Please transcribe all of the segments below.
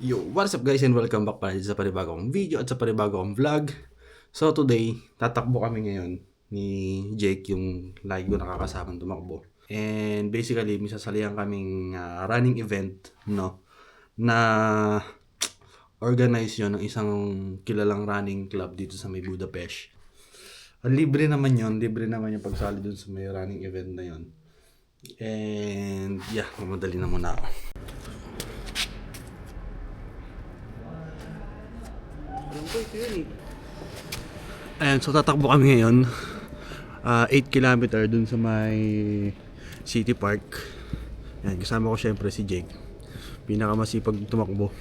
Yo, what's up guys and welcome back pa sa panibagong video at sa panibagong vlog. So today, tatakbo kami ngayon ni Jake, yung lagi ko nakakasamang tumakbo. And basically, may sasalihan kaming running event, no? Na organize yun ng isang kilalang running club dito sa may Budapest. Libre naman yung pagsali dun sa may running event na yun. And yeah, mamadali na muna ako. Ayan, so tatakbo kami ngayon 8 kilometer dun sa may City Park. Ayan, kasama ko syempre si Jake, pinakamasipag tumakbo.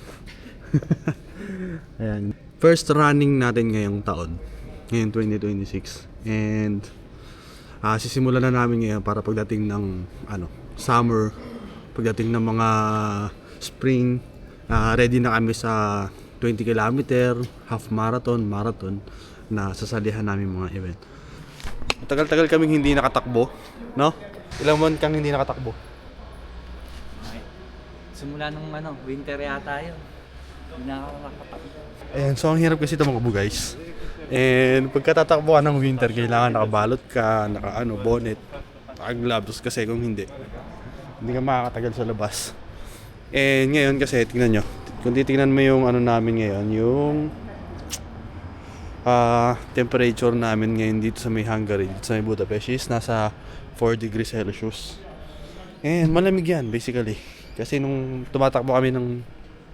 Ayan, first running natin ngayong taon, ngayon 2026. And sisimulan na namin ngayon para pagdating ng summer, pagdating ng mga spring, ready na kami sa 20 kilometer, half marathon, marathon na sasalihan namin mga event. Tagal-tagal kaming hindi nakatakbo, no? Ilang buwan kang hindi nakatakbo? Simula nung winter yata yun. Hindi na ako nakatakbo. Ayan, so ang hirap kasi tumakbo guys. And pagkatatakbo ka ng winter, kailangan nakabalot ka, bonnet, naka-gloves kasi kung hindi ka makakatagal sa labas. And ngayon kasi, tingnan nyo. Kung titingnan mo yung namin ngayon, yung temperature namin ngayon dito sa may Hungary, dito sa may Budapest is nasa 4 degrees Celsius. And malamig yan basically. Kasi nung tumatakbo kami ng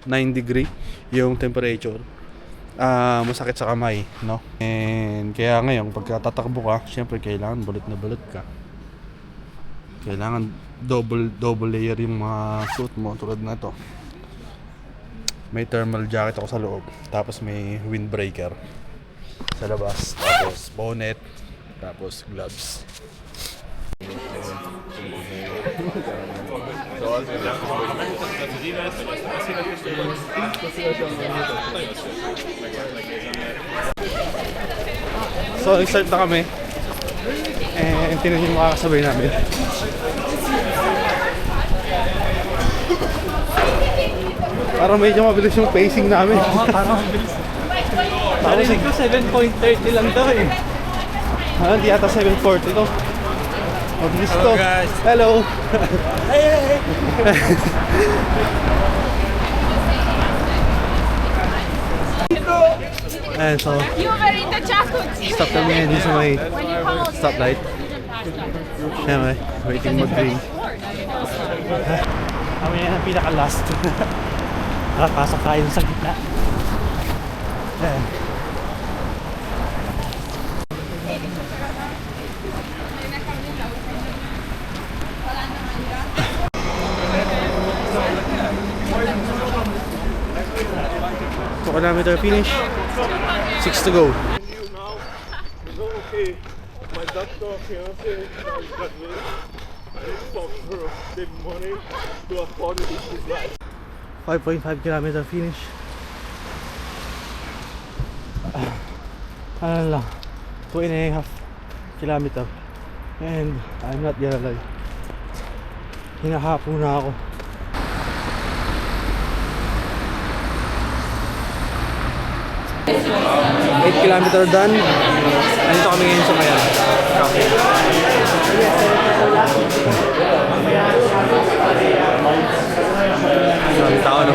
9 degree yung temperature, masakit sa kamay, no? And kaya ngayon, pagka tatakbo ka, syempre kailangan bulot na bulot ka. Kailangan double layer yung mga suit mo, tulad na to. May thermal jacket ako sa loob, tapos may windbreaker sa labas, tapos bonnet, tapos gloves. So, start na kami. And tinan yung mga kasabay namin. Parang medyo mabilis yung pacing namin. Oo, parang mabilis. Narinig ko 7.30 lang daw eh. Hindi yata 7.40 to. Mabilis to. Hello guys. Hello. Hey! Ayan, so You were in the jacket. stop kami ngayon dito sa may When you call stoplight. Siyempre, waiting mag-green. Kami yan ang pinaka-last. Nakapasok tayo sa gitna. Ayan. Kilometer finish. 6 to go. Okay, my doctor fiance got me. I fuck her the money to afford it in his life. 5.5 kilometer finish. Ano lang, 2.5 kilometer. And I'm not gonna lie, hinahapo na ako. Eight kilometer done. Nandito kami ngayon sa Mayan Cafe. Tao, no?